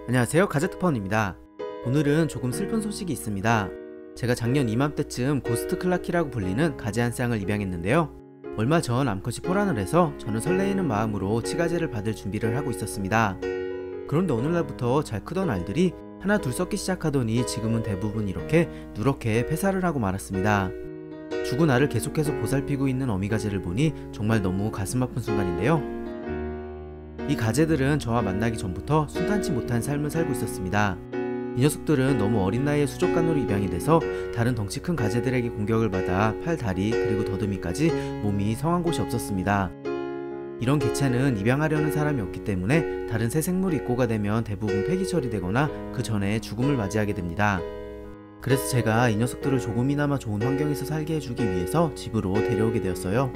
안녕하세요, 가제트파운입니다. 오늘은 조금 슬픈 소식이 있습니다. 제가 작년 이맘때쯤 고스트 클라키라고 불리는 가제 한 쌍을 입양했는데요. 얼마 전 암컷이 포란을 해서 저는 설레이는 마음으로 치가제를 받을 준비를 하고 있었습니다. 그런데 어느 날부터 잘 크던 알들이 하나 둘 썩기 시작하더니 지금은 대부분 이렇게 누렇게 폐사를 하고 말았습니다. 죽은 알을 계속해서 보살피고 있는 어미가제를 보니 정말 너무 가슴 아픈 순간인데요. 이 가제들은 저와 만나기 전부터 순탄치 못한 삶을 살고 있었습니다. 이 녀석들은 너무 어린 나이에 수족관으로 입양이 돼서 다른 덩치 큰 가제들에게 공격을 받아 팔, 다리, 그리고 더듬이까지 몸이 성한 곳이 없었습니다. 이런 개체는 입양하려는 사람이 없기 때문에 다른 새 생물이 입고가 되면 대부분 폐기 처리되거나 그 전에 죽음을 맞이하게 됩니다. 그래서 제가 이 녀석들을 조금이나마 좋은 환경에서 살게 해주기 위해서 집으로 데려오게 되었어요.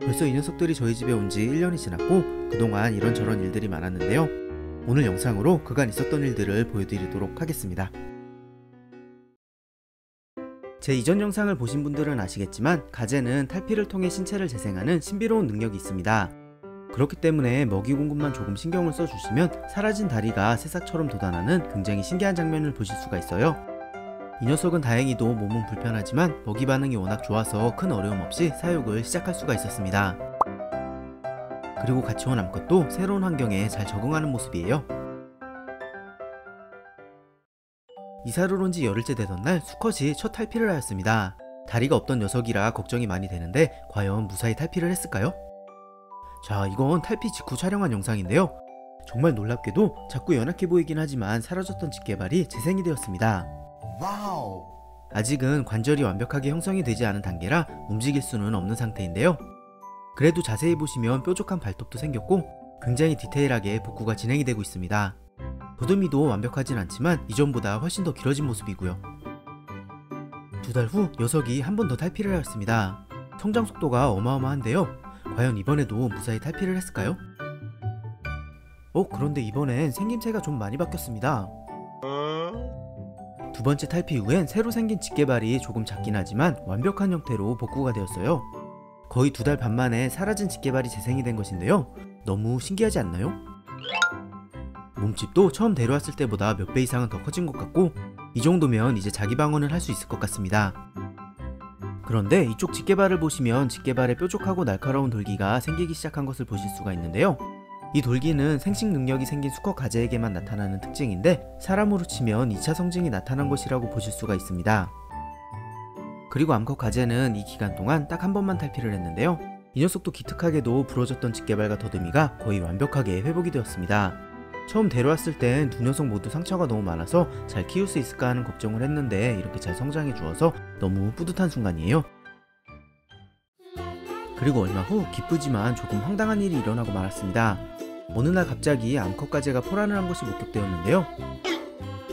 벌써 이 녀석들이 저희 집에 온 지 1년이 지났고 그동안 이런저런 일들이 많았는데요. 오늘 영상으로 그간 있었던 일들을 보여드리도록 하겠습니다. 제 이전 영상을 보신 분들은 아시겠지만 가제는 탈피를 통해 신체를 재생하는 신비로운 능력이 있습니다. 그렇기 때문에 먹이 공급만 조금 신경을 써주시면 사라진 다리가 새싹처럼 돋아나는 굉장히 신기한 장면을 보실 수가 있어요. 이 녀석은 다행히도 몸은 불편하지만 먹이 반응이 워낙 좋아서 큰 어려움 없이 사육을 시작할 수가 있었습니다. 그리고 같이 온 암컷도 새로운 환경에 잘 적응하는 모습이에요. 이사를 온 지 열흘째 되던 날 수컷이 첫 탈피를 하였습니다. 다리가 없던 녀석이라 걱정이 많이 되는데 과연 무사히 탈피를 했을까요? 자, 이건 탈피 직후 촬영한 영상인데요. 정말 놀랍게도 자꾸 연약해 보이긴 하지만 사라졌던 집게발이 재생이 되었습니다. 와우. 아직은 관절이 완벽하게 형성이 되지 않은 단계라 움직일 수는 없는 상태인데요. 그래도 자세히 보시면 뾰족한 발톱도 생겼고 굉장히 디테일하게 복구가 진행이 되고 있습니다. 더듬이도 완벽하진 않지만 이전보다 훨씬 더 길어진 모습이고요. 2달 후 녀석이 한 번 더 탈피를 하였습니다. 성장 속도가 어마어마한데요. 과연 이번에도 무사히 탈피를 했을까요? 그런데 이번엔 생김새가 좀 많이 바뀌었습니다. 두 번째 탈피 후엔 새로 생긴 집게발이 조금 작긴 하지만 완벽한 형태로 복구가 되었어요. 거의 2달 반 만에 사라진 집게발이 재생이 된 것인데요. 너무 신기하지 않나요? 몸집도 처음 데려왔을 때보다 몇 배 이상은 더 커진 것 같고 이 정도면 이제 자기 방어는 할 수 있을 것 같습니다. 그런데 이쪽 집게발을 보시면 집게발에 뾰족하고 날카로운 돌기가 생기기 시작한 것을 보실 수가 있는데요. 이 돌기는 생식 능력이 생긴 수컷 가제에게만 나타나는 특징인데 사람으로 치면 2차 성징이 나타난 것이라고 보실 수가 있습니다. 그리고 암컷 가제는 이 기간 동안 딱 한 번만 탈피를 했는데요. 이 녀석도 기특하게도 부러졌던 집게발과 더듬이가 거의 완벽하게 회복이 되었습니다. 처음 데려왔을 땐 두 녀석 모두 상처가 너무 많아서 잘 키울 수 있을까 하는 걱정을 했는데 이렇게 잘 성장해 주어서 너무 뿌듯한 순간이에요. 그리고 얼마 후 기쁘지만 조금 황당한 일이 일어나고 말았습니다. 어느 날 갑자기 암컷 가제가 포란을 한 것이 목격되었는데요.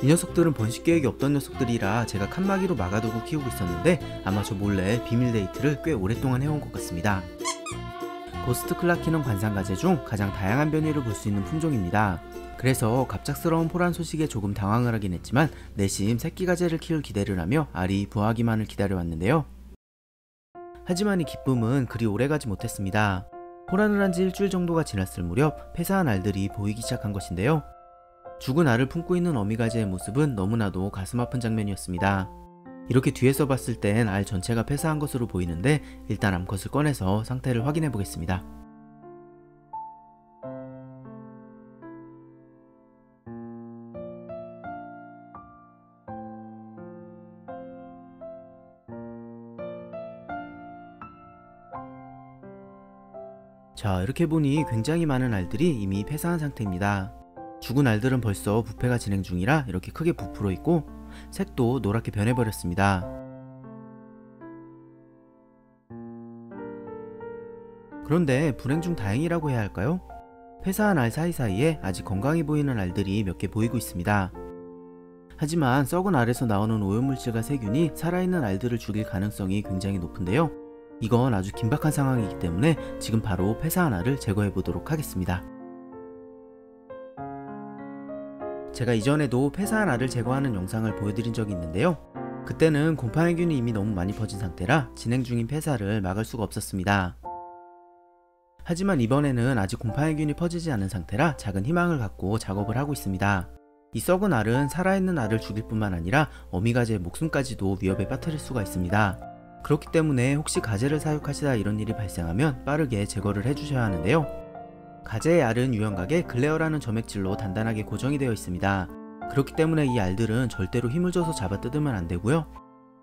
이 녀석들은 번식 계획이 없던 녀석들이라 제가 칸막이로 막아두고 키우고 있었는데 아마 저 몰래 비밀 데이트를 꽤 오랫동안 해온 것 같습니다. 고스트 클라키는 관상가제 중 가장 다양한 변이를 볼 수 있는 품종입니다. 그래서 갑작스러운 포란 소식에 조금 당황을 하긴 했지만 내심 새끼 가제를 키울 기대를 하며 알이 부화하기만을 기다려왔는데요. 하지만 이 기쁨은 그리 오래가지 못했습니다. 포란을 한 지 일주일 정도가 지났을 무렵 폐사한 알들이 보이기 시작한 것인데요. 죽은 알을 품고 있는 어미가제의 모습은 너무나도 가슴 아픈 장면이었습니다. 이렇게 뒤에서 봤을 땐 알 전체가 폐사한 것으로 보이는데 일단 암컷을 꺼내서 상태를 확인해 보겠습니다. 자, 이렇게 보니 굉장히 많은 알들이 이미 폐사한 상태입니다. 죽은 알들은 벌써 부패가 진행 중이라 이렇게 크게 부풀어 있고 색도 노랗게 변해버렸습니다. 그런데 불행 중 다행이라고 해야 할까요? 폐사한 알 사이사이에 아직 건강해 보이는 알들이 몇 개 보이고 있습니다. 하지만 썩은 알에서 나오는 오염물질과 세균이 살아있는 알들을 죽일 가능성이 굉장히 높은데요. 이건 아주 긴박한 상황이기 때문에 지금 바로 폐사한 알을 제거해 보도록 하겠습니다. 제가 이전에도 폐사한 알을 제거하는 영상을 보여드린 적이 있는데요. 그때는 곰팡이균이 이미 너무 많이 퍼진 상태라 진행 중인 폐사를 막을 수가 없었습니다. 하지만 이번에는 아직 곰팡이균이 퍼지지 않은 상태라 작은 희망을 갖고 작업을 하고 있습니다. 이 썩은 알은 살아있는 알을 죽일 뿐만 아니라 어미가지의 목숨까지도 위협에 빠뜨릴 수가 있습니다. 그렇기 때문에 혹시 가재를 사육하시다 이런 일이 발생하면 빠르게 제거를 해주셔야 하는데요. 가재의 알은 유연각에 글레어라는 점액질로 단단하게 고정이 되어 있습니다. 그렇기 때문에 이 알들은 절대로 힘을 줘서 잡아 뜯으면 안 되고요.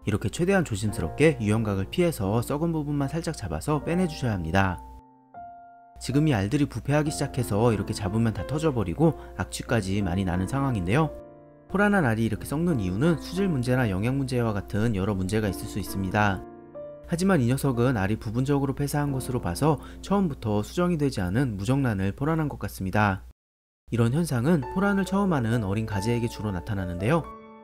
이렇게 최대한 조심스럽게 유연각을 피해서 썩은 부분만 살짝 잡아서 빼내주셔야 합니다. 지금 이 알들이 부패하기 시작해서 이렇게 잡으면 다 터져버리고 악취까지 많이 나는 상황인데요. 포란한 알이 이렇게 썩는 이유는 수질 문제나 영양 문제와 같은 여러 문제가 있을 수 있습니다. 하지만 이 녀석은 알이 부분적으로 폐사한 것으로 봐서 처음부터 수정이 되지 않은 무정란을 포란한 것 같습니다. 이런 현상은 포란을 처음 하는 어린 가재에게 주로 나타나는데요.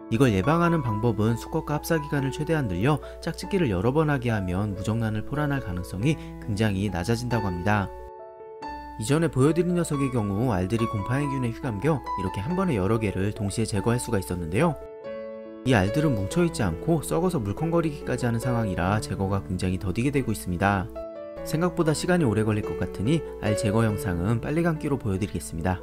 이걸 예방하는 방법은 수컷과 합사기간을 최대한 늘려 짝짓기를 여러 번 하게 하면 무정란을 포란할 가능성이 굉장히 낮아진다고 합니다. 이전에 보여드린 녀석의 경우 알들이 곰팡이균에 휘감겨 이렇게 한 번에 여러 개를 동시에 제거할 수가 있었는데요. 이 알들은 뭉쳐있지 않고 썩어서 물컹거리기까지 하는 상황이라 제거가 굉장히 더디게 되고 있습니다. 생각보다 시간이 오래 걸릴 것 같으니 알 제거 영상은 빨리 감기로 보여드리겠습니다.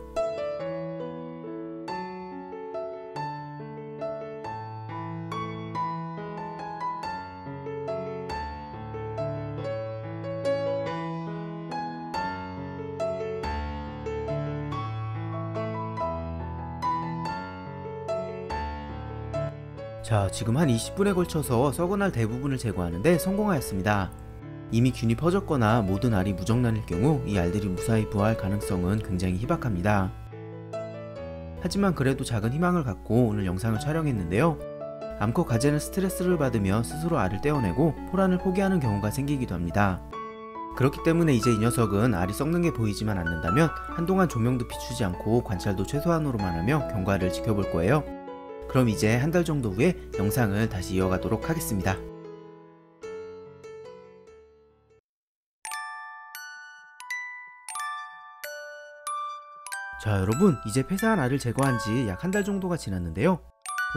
자, 지금 한 20분에 걸쳐서 썩은 알 대부분을 제거하는데 성공하였습니다. 이미 균이 퍼졌거나 모든 알이 무정란일 경우 이 알들이 무사히 부화할 가능성은 굉장히 희박합니다. 하지만 그래도 작은 희망을 갖고 오늘 영상을 촬영했는데요. 암컷 가재는 스트레스를 받으며 스스로 알을 떼어내고 포란을 포기하는 경우가 생기기도 합니다. 그렇기 때문에 이제 이 녀석은 알이 썩는 게 보이지만 않는다면 한동안 조명도 비추지 않고 관찰도 최소한으로만 하며 경과를 지켜볼 거예요. 그럼 이제 한 달 정도 후에 영상을 다시 이어가도록 하겠습니다. 자, 여러분, 이제 폐사한 알을 제거한 지 약 한 달 정도가 지났는데요.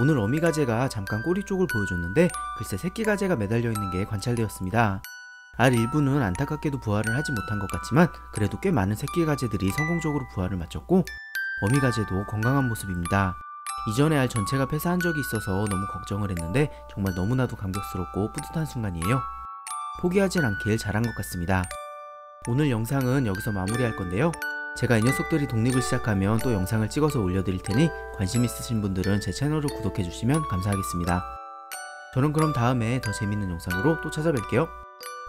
오늘 어미가재가 잠깐 꼬리 쪽을 보여줬는데 글쎄 새끼가재가 매달려 있는 게 관찰되었습니다. 알 일부는 안타깝게도 부화를 하지 못한 것 같지만 그래도 꽤 많은 새끼가재들이 성공적으로 부화를 마쳤고 어미가재도 건강한 모습입니다. 이전에 알 전체가 폐사한 적이 있어서 너무 걱정을 했는데 정말 너무나도 감격스럽고 뿌듯한 순간이에요. 포기하진 않길 잘한 것 같습니다. 오늘 영상은 여기서 마무리할 건데요. 제가 이 녀석들이 독립을 시작하면 또 영상을 찍어서 올려드릴 테니 관심 있으신 분들은 제 채널을 구독해주시면 감사하겠습니다. 저는 그럼 다음에 더 재밌는 영상으로 또 찾아뵐게요.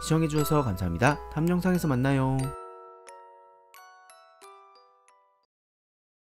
시청해주셔서 감사합니다. 다음 영상에서 만나요.